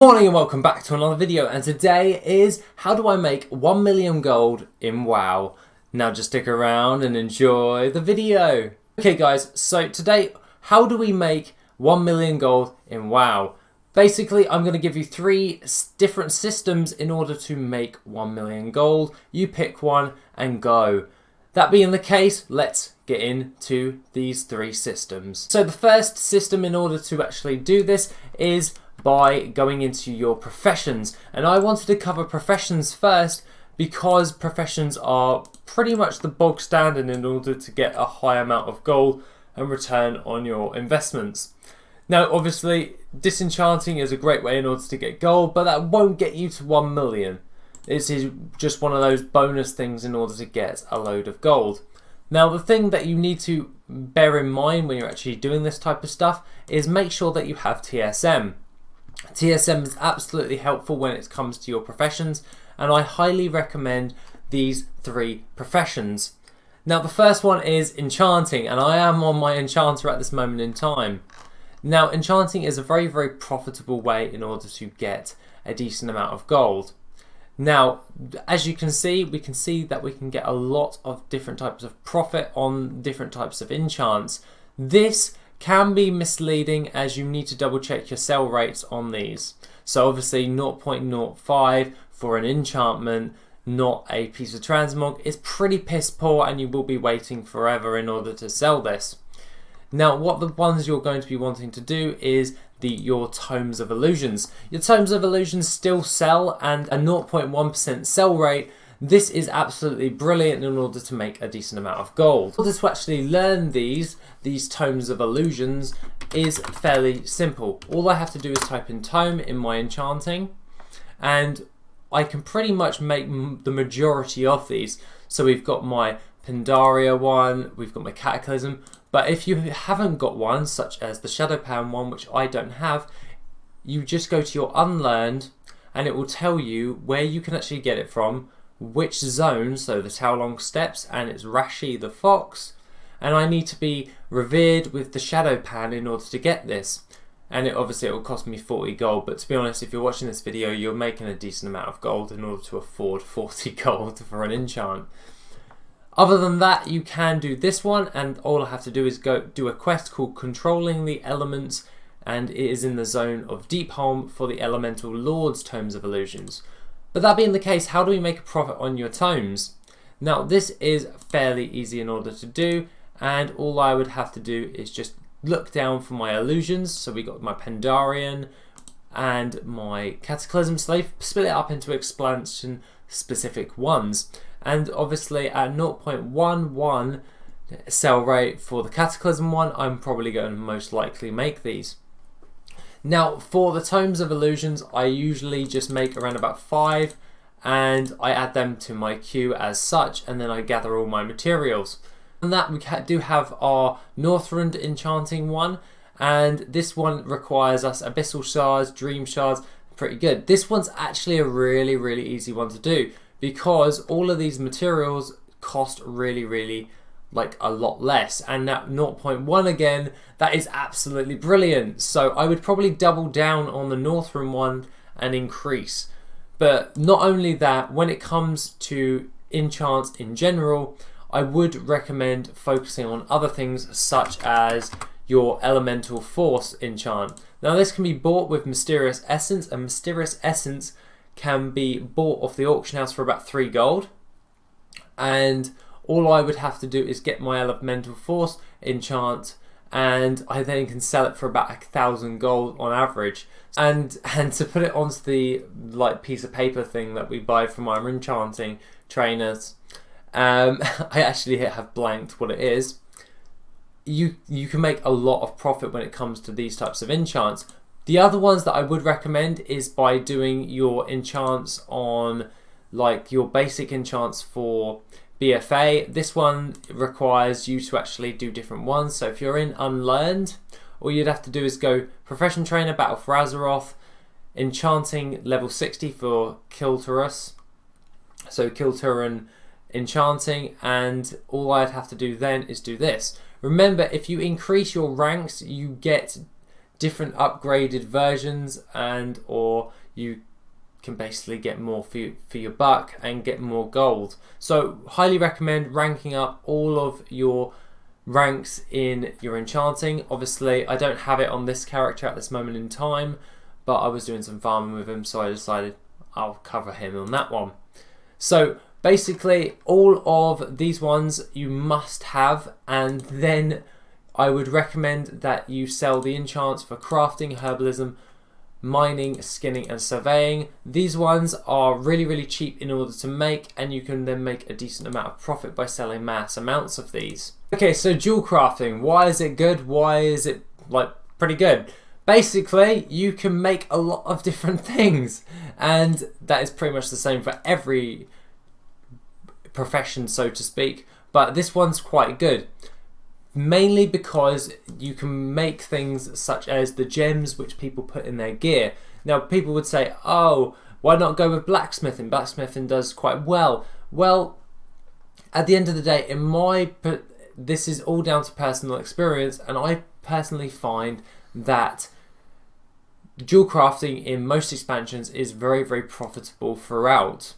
Morning and welcome back to another video, and today is how do I make 1 million gold in WoW. Now just stick around and enjoy the video. Okay guys, so today how do we make 1 million gold in WoW? Basically I'm going to give you 3 different systems in order to make 1 million gold. You pick one and go. That being the case, let's get into these 3 systems. So the first system in order to actually do this is by going into your professions, and I wanted to cover professions first because professions are pretty much the bog standard in order to get a high amount of gold and return on your investments. Now obviously disenchanting is a great way in order to get gold, but that won't get you to 1 million. This is just one of those bonus things in order to get a load of gold. Now the thing that you need to bear in mind when you're actually doing this type of stuff is make sure that you have TSM. TSM is absolutely helpful when it comes to your professions, and I highly recommend these 3 professions. Now the first one is enchanting, and I am on my enchanter at this moment in time. Now enchanting is a very profitable way in order to get a decent amount of gold. Now as you can see, we can see that we can get a lot of different types of profit on different types of enchants. This can be misleading as you need to double check your sell rates on these. So obviously 0.05 for an enchantment, not a piece of transmog, is pretty piss poor, and you will be waiting forever in order to sell this. Now what the ones you're going to be wanting to do is your Tomes of Illusions. Your Tomes of Illusions still sell, and a 0.1% sell rate. This is absolutely brilliant in order to make a decent amount of gold. In order to actually learn these Tomes of Illusions is fairly simple. All I have to do is type in Tome in my enchanting, and I can pretty much make the majority of these. So we've got my Pandaria one, we've got my Cataclysm, but if you haven't got one, such as the Shadowpan one, which I don't have, you just go to your Unlearned, and it will tell you where you can actually get it from, which zone, so the Taolong Steppes, and it's Rashi the Fox, and I need to be revered with the Shadowpan in order to get this. And obviously it will cost me 40 gold, but to be honest, if you're watching this video, you're making a decent amount of gold in order to afford 40 gold for an enchant. Other than that, you can do this one, and all I have to do is go do a quest called Controlling the Elements, and it is in the zone of Deepholm for the Elemental Lord's Tomes of Illusions. But that being the case, how do we make a profit on your tomes? Now this is fairly easy in order to do, and all I would have to do is just look down for my illusions. So we got my Pandarian and my Cataclysm, so they split it up into expansion specific ones. And obviously at 0.11 sell rate for the Cataclysm one, I'm probably going to most likely make these. Now for the Tomes of Illusions, I usually just make around about 5, and I add them to my queue as such, and then I gather all my materials. And that we do have our Northrend enchanting one, and this one requires us Abyssal Shards, Dream Shards, pretty good. This one's actually a really easy one to do, because all of these materials cost really like a lot less, and that 0.1 again, that is absolutely brilliant. So I would probably double down on the Northern one and increase. But not only that, when it comes to enchants in general, I would recommend focusing on other things such as your Elemental Force enchant. Now this can be bought with Mysterious Essence, and Mysterious Essence can be bought off the auction house for about 3 gold, and all I would have to do is get my Elemental Force enchant, and I then can sell it for about 1,000 gold on average. And to put it onto the piece of paper thing that we buy from our enchanting trainers, I actually have blanked what it is. You can make a lot of profit when it comes to these types of enchants. The other ones that I would recommend is by doing your enchants on your basic enchants for BFA. This one requires you to actually do different ones. So if you're in Unlearned, all you'd have to do is go Profession Trainer, Battle for Azeroth, Enchanting level 60 for Kilturus. So Kilturan Enchanting, and all I'd have to do then is do this. Remember, if you increase your ranks, you get different upgraded versions, and or you can basically get more for your buck and get more gold. So highly recommend ranking up all of your ranks in your enchanting. Obviously I don't have it on this character at this moment in time, but I was doing some farming with him, so I decided I'll cover him on that one. So basically all of these ones you must have, and then I would recommend that you sell the enchants for crafting, herbalism, mining, skinning and surveying. These ones are really cheap in order to make, and you can then make a decent amount of profit by selling mass amounts of these. Okay, so jewel crafting, why is it good? Why is it like pretty good? Basically you can make a lot of different things, and that is pretty much the same for every profession, so to speak, but this one's quite good. Mainly because you can make things such as the gems which people put in their gear. Now people would say, oh, why not go with blacksmithing? Blacksmithing does quite well. Well, at the end of the day, this is all down to personal experience, and I personally find that jewel crafting in most expansions is very profitable throughout.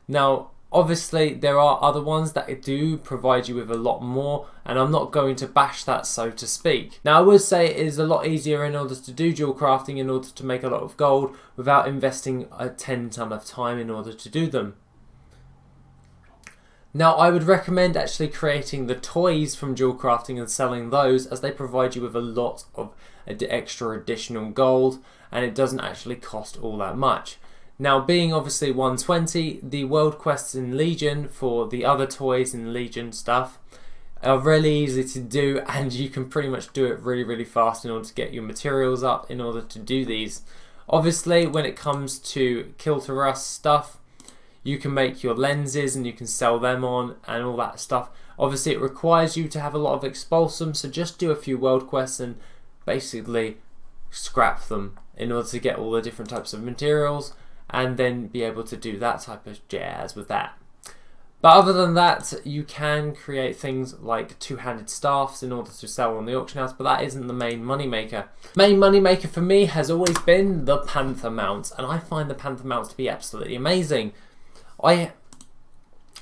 Now obviously there are other ones that do provide you with a lot more, and I'm not going to bash that, so to speak. Now I would say it is a lot easier in order to do jewel crafting in order to make a lot of gold without investing a 10 ton of time in order to do them. Now I would recommend actually creating the toys from jewel crafting and selling those, as they provide you with a lot of extra additional gold, and it doesn't actually cost all that much. Now being obviously 120, the world quests in Legion for the other toys in Legion stuff are really easy to do, and you can pretty much do it really fast in order to get your materials up in order to do these. Obviously when it comes to kill to rust stuff, you can make your lenses and you can sell them on and all that stuff. Obviously it requires you to have a lot of expulsum, so just do a few world quests and basically scrap them in order to get all the different types of materials, and then be able to do that type of jazz with that. But other than that, you can create things like two-handed staffs in order to sell on the auction house, but that isn't the main moneymaker. Main moneymaker for me has always been the panther mounts, and I find the panther mounts to be absolutely amazing.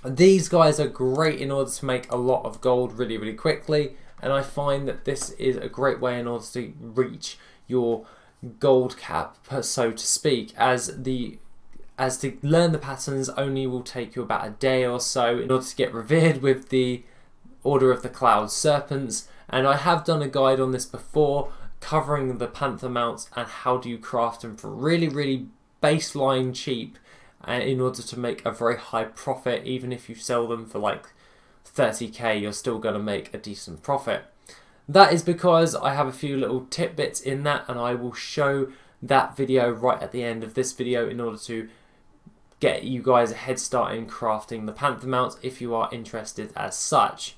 These guys are great in order to make a lot of gold really quickly, and I find that this is a great way in order to reach your gold cap, so to speak, as to learn the patterns only will take you about a day or so in order to get revered with the Order of the Cloud Serpents. And I have done a guide on this before covering the panther mounts and how do you craft them for really baseline cheap, and in order to make a very high profit. Even if you sell them for like 30k, you're still going to make a decent profit. That is because I have a few little tidbits in that, and I will show that video right at the end of this video in order to get you guys a head start in crafting the panther mounts if you are interested as such.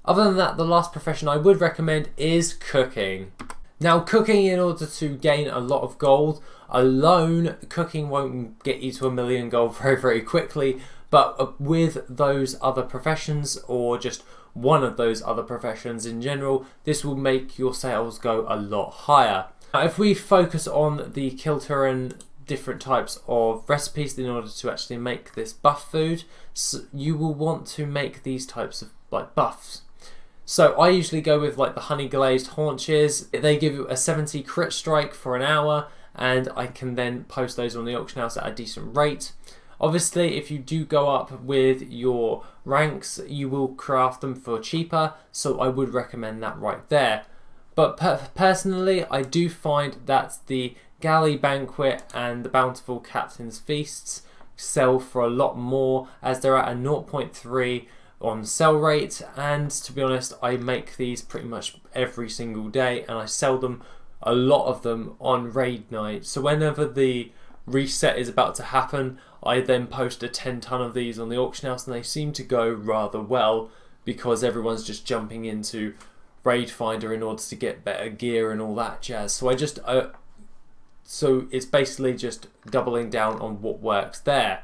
Other than that, the last profession I would recommend is cooking. Now cooking, in order to gain a lot of gold alone, cooking won't get you to 1 million gold very quickly, but with those other professions, or just one of those other professions in general, this will make your sales go a lot higher. Now, if we focus on the Kilturan different types of recipes in order to actually make this buff food, so you will want to make these types of like buffs. So I usually go with like the honey glazed haunches. They give you a 70 crit strike for an hour, and I can then post those on the auction house at a decent rate. Obviously, if you do go up with your ranks, you will craft them for cheaper, so I would recommend that right there. But personally, I do find that the Galley Banquet and the Bountiful Captain's Feasts sell for a lot more, as they're at a 0.3 on sell rate, and to be honest, I make these pretty much every single day, and I sell them, a lot of them, on raid night. So whenever the reset is about to happen, I then post a 10 ton of these on the auction house, and they seem to go rather well because everyone's just jumping into Raid Finder in order to get better gear and all that jazz. So so it's basically just doubling down on what works there.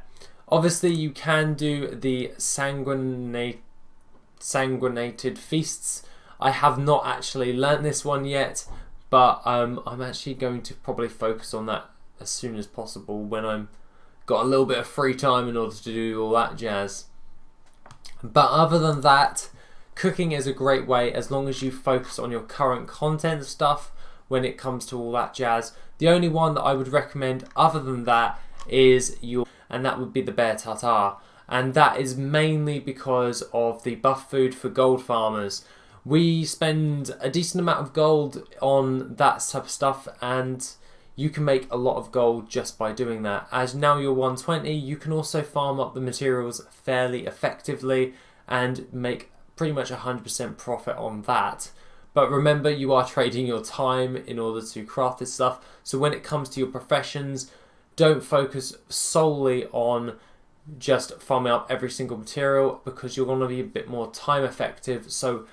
Obviously you can do the sanguinated feasts. I have not actually learnt this one yet, but I'm actually going to probably focus on that as soon as possible when I'm got a little bit of free time in order to do all that jazz. But other than that, cooking is a great way as long as you focus on your current content stuff when it comes to all that jazz. The only one that I would recommend other than that is and that would be the bear tartare. And that is mainly because of the buff food for gold farmers. We spend a decent amount of gold on that type of stuff, and you can make a lot of gold just by doing that. As now you're 120, you can also farm up the materials fairly effectively and make pretty much 100% profit on that. But remember, you are trading your time in order to craft this stuff. So when it comes to your professions, don't focus solely on just farming up every single material, because you're going to be a bit more time effective. So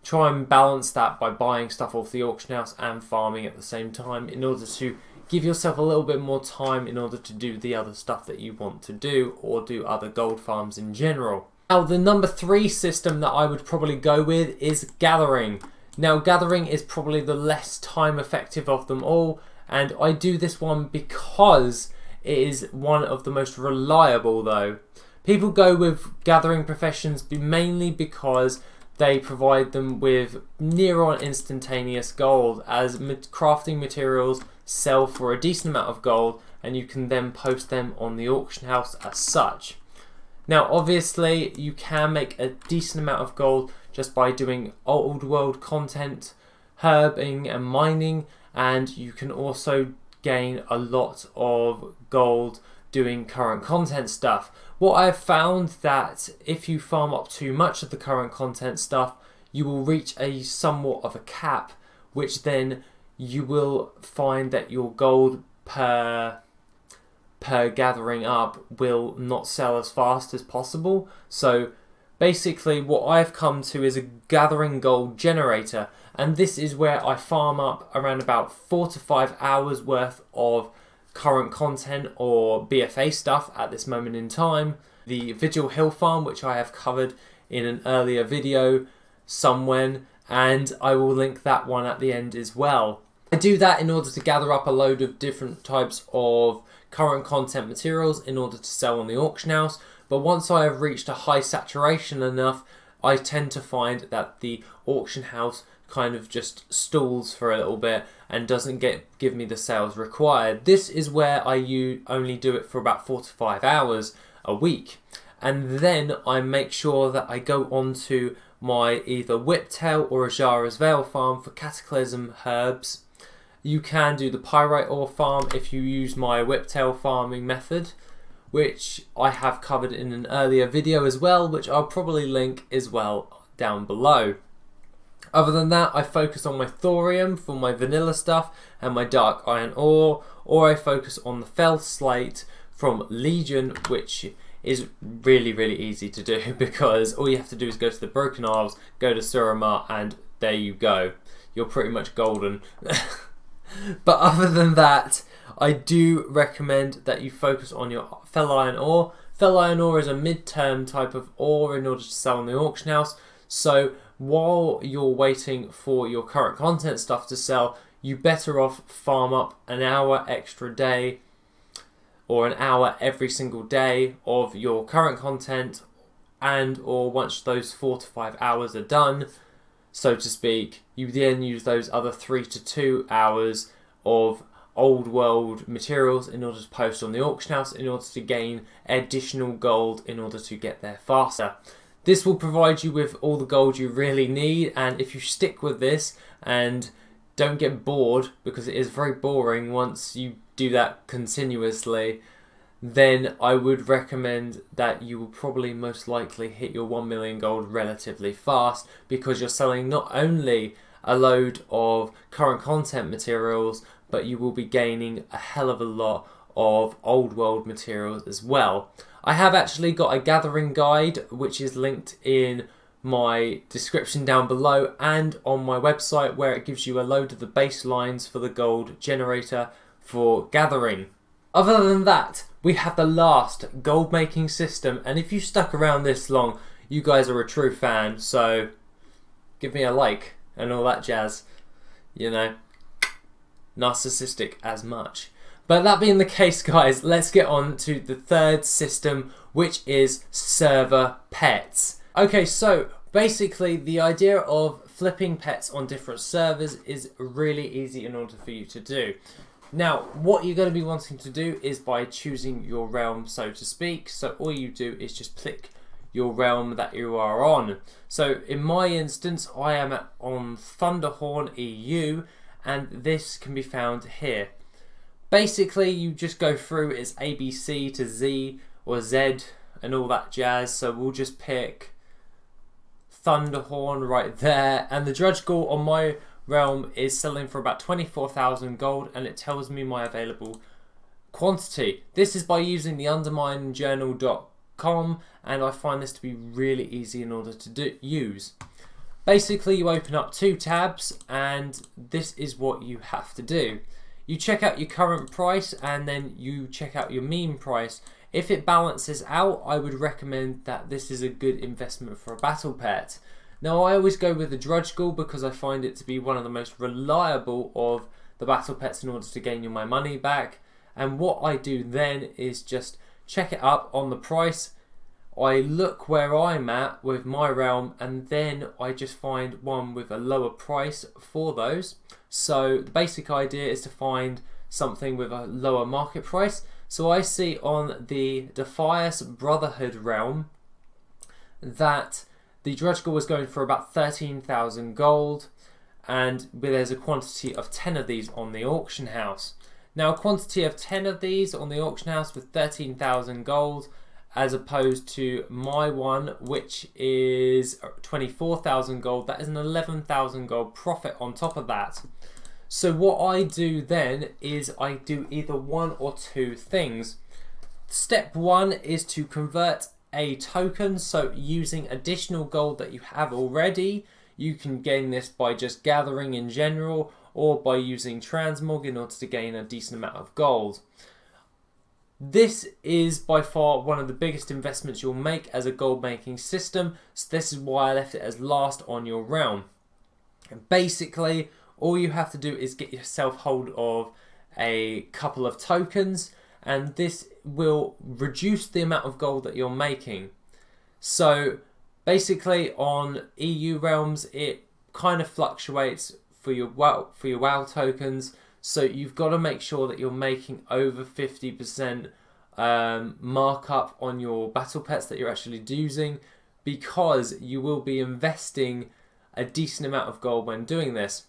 try and balance that by buying stuff off the auction house and farming at the same time in order to give yourself a little bit more time in order to do the other stuff that you want to do, or do other gold farms in general. Now, the number 3 system that I would probably go with is gathering. Now, gathering is probably the less time effective of them all, and I do this one because it is one of the most reliable though. People go with gathering professions mainly because they provide them with near on instantaneous gold, as crafting materials sell for a decent amount of gold and you can then post them on the auction house as such. Now obviously you can make a decent amount of gold just by doing old world content, herbing and mining, and you can also gain a lot of gold doing current content stuff. What I've found that if you farm up too much of the current content stuff, you will reach a somewhat of a cap, which then you will find that your gold per gathering up will not sell as fast as possible. So basically what I've come to is a gathering gold generator, and this is where I farm up around about 4 to 5 hours worth of current content or BFA stuff at this moment in time. The Vigil Hill farm, which I have covered in an earlier video somewhere, and I will link that one at the end as well. I do that in order to gather up a load of different types of current content materials in order to sell on the auction house, but once I have reached a high saturation enough, I tend to find that the auction house kind of just stalls for a little bit and doesn't give me the sales required. This is where I only do it for about 4 to 5 hours a week, and then I make sure that I go on to my either Whiptail or Ajara's Veil farm for Cataclysm herbs. You can do the Pyrite ore farm if you use my Whiptail farming method, which I have covered in an earlier video as well, which I'll probably link as well down below. Other than that, I focus on my thorium for my vanilla stuff and my dark iron ore, or I focus on the fell slate from Legion, which is really easy to do because all you have to do is go to the Broken Isles, go to Suramar, and there you go. You're pretty much golden. But other than that, I do recommend that you focus on your fell iron ore. Fell iron ore is a mid-term type of ore in order to sell in the auction house. So while you're waiting for your current content stuff to sell, you better off farm up an hour extra day or an hour every single day of your current content, and or once those 4 to 5 hours are done, so to speak, you then use those other 3 to 2 hours of old world materials in order to post on the auction house in order to gain additional gold in order to get there faster. This will provide you with all the gold you really need, and if you stick with this and don't get bored, because it is very boring once you do that continuously, then I would recommend that you will probably most likely hit your 1 million gold relatively fast, because you're selling not only a load of current content materials, but you will be gaining a hell of a lot of old world materials as well. I have actually got a gathering guide which is linked in my description down below and on my website, where it gives you a load of the baselines for the gold generator for gathering. Other than that, we have the last gold making system, and if you stuck around this long, you guys are a true fan, so give me a like and all that jazz, you know. narcissistic as much. But that being the case, guys, let's get on to the third system, which is server pets. Okay, so basically the idea of flipping pets on different servers is really easy in order for you to do. Now, what you're going to be wanting to do is by choosing your realm, so to speak. So all you do is just click your realm that you are on. So in my instance, I am on Thunderhorn EU, and this can be found here. Basically, you just go through its ABC to Z or Z and all that jazz. So we'll just pick Thunderhorn right there, and the Drudge Ghoul on my realm is selling for about 24,000 gold, and it tells me my available quantity. This is by using the underminejournal.com, and I find this to be really easy in order to use. Basically, you open up two tabs, and this is what you have to do. You check out your current price, and then you check out your mean price. If it balances out, I would recommend that this is a good investment for a battle pet. Now, I always go with the Drudge Ghoul because I find it to be one of the most reliable of the battle pets in order to gain you my money back. And what I do then is just check it up on the price. I look where I'm at with my realm, and then I just find one with a lower price for those. So the basic idea is to find something with a lower market price. So I see on the Defias Brotherhood realm that the Drudge Ghoul was going for about 13,000 gold, and there's a quantity of 10 of these on the auction house. Now, a quantity of 10 of these on the auction house with 13,000 gold, as opposed to my one, which is 24,000 gold, that is an 11,000 gold profit on top of that. So what I do then is I do either one or two things. Step one is to convert a token. So using additional gold that you have already, you can gain this by just gathering in general, or by using transmog in order to gain a decent amount of gold. This is by far one of the biggest investments you'll make as a gold making system, so this is why I left it as last on your realm. And basically, all you have to do is get yourself hold of a couple of tokens, and this will reduce the amount of gold that you're making. So basically on EU realms, it kind of fluctuates for your WoW tokens. So you've got to make sure that you're making over 50% markup on your battle pets that you're actually using, because you will be investing a decent amount of gold when doing this.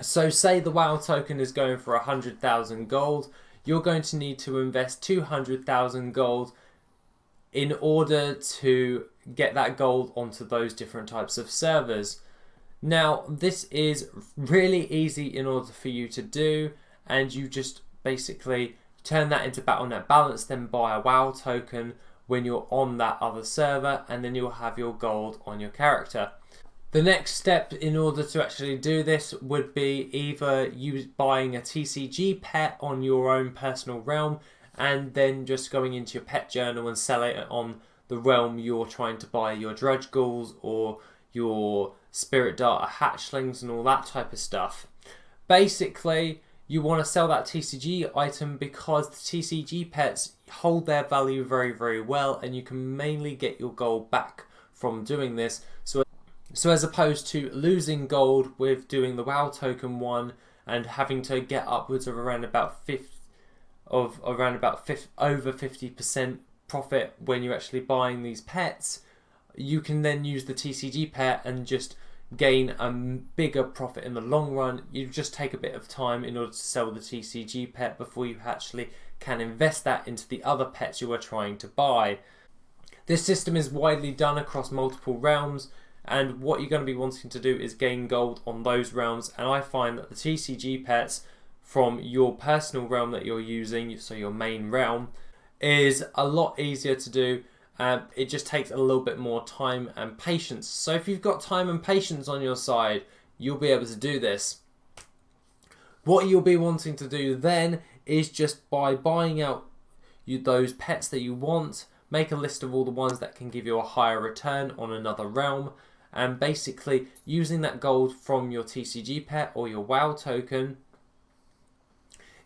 So say the WoW token is going for 100,000 gold, you're going to need to invest 200,000 gold in order to get that gold onto those different types of servers. Now, this is really easy in order for you to do, and you just basically turn that into Battle.net balance, then buy a WoW token when you're on that other server, and then you'll have your gold on your character. The next step in order to actually do this would be either you buying a TCG pet on your own personal realm, and then just going into your pet journal and selling it on the realm you're trying to buy your Drudge Ghouls or your Spirit Data hatchlings and all that type of stuff. Basically, you want to sell that TCG item because the TCG pets hold their value very, very well, and you can mainly get your gold back from doing this. So as opposed to losing gold with doing the WoW token one and having to get upwards of around about over 50% profit when you're actually buying these pets, you can then use the TCG pet and just gain a bigger profit in the long run. You just take a bit of time in order to sell the TCG pet before you actually can invest that into the other pets you are trying to buy. This system is widely done across multiple realms, and what you're going to be wanting to do is gain gold on those realms, and I find that the TCG pets from your personal realm that you're using, so your main realm, is a lot easier to do. It just takes a little bit more time and patience. So if you've got time and patience on your side, you'll be able to do this. What you'll be wanting to do then is just by buying out those pets that you want, make a list of all the ones that can give you a higher return on another realm, and basically using that gold from your TCG pet or your WoW token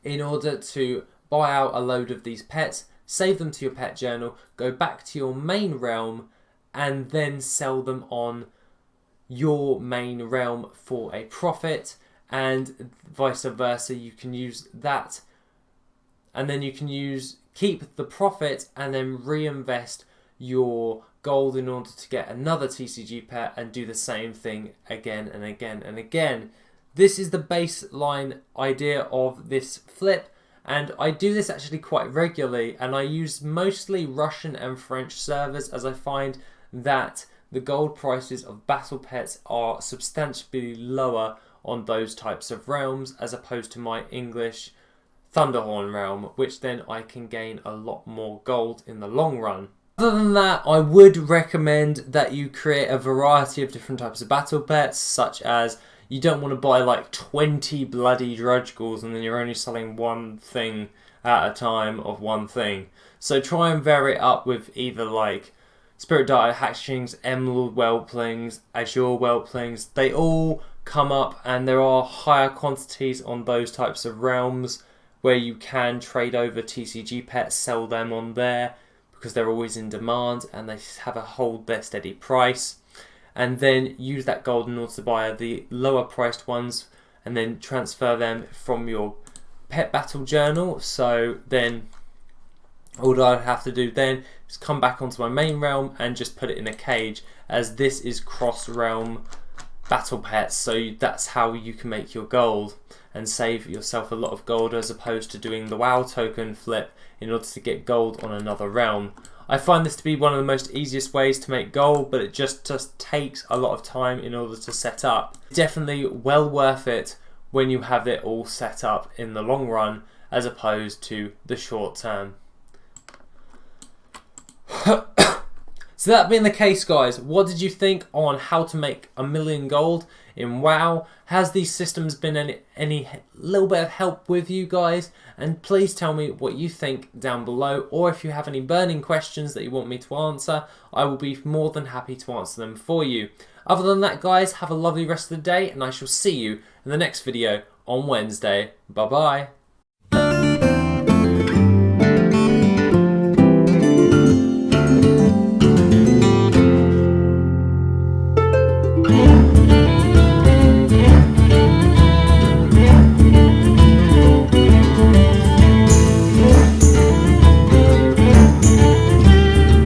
in order to buy out a load of these pets, save them to your pet journal, go back to your main realm, and then sell them on your main realm for a profit, and vice versa. You can use that, and then you can keep the profit and then reinvest your gold in order to get another TCG pet and do the same thing again and again and again. This is the baseline idea of this flip, and I do this actually quite regularly, and I use mostly Russian and French servers, as I find that the gold prices of battle pets are substantially lower on those types of realms as opposed to my English Thunderhorn realm, which then I can gain a lot more gold in the long run. Other than that, I would recommend that you create a variety of different types of battle pets, such as you don't want to buy like 20 bloody Drudge Ghouls and then you're only selling one thing at a time of one thing. So try and vary it up with either like Spirit Darter Hatchlings, Emerald Whelplings, Azure Whelplings. They all come up, and there are higher quantities on those types of realms where you can trade over TCG pets, sell them on there because they're always in demand and they have a hold their steady price. And then use that gold in order to buy the lower priced ones and then transfer them from your pet battle journal. So then all I'd have to do then is come back onto my main realm and just put it in a cage, as this is cross realm battle pets, so that's how you can make your gold and save yourself a lot of gold as opposed to doing the WoW token flip in order to get gold on another realm. I find this to be one of the most easiest ways to make gold, but it just takes a lot of time in order to set up. Definitely well worth it when you have it all set up in the long run as opposed to the short term. So that being the case, guys, what did you think on how to make 1 million gold in WoW? Has these systems been any little bit of help with you guys? And please tell me what you think down below, or if you have any burning questions that you want me to answer, I will be more than happy to answer them for you. Other than that, guys, have a lovely rest of the day, and I shall see you in the next video on Wednesday. Bye bye.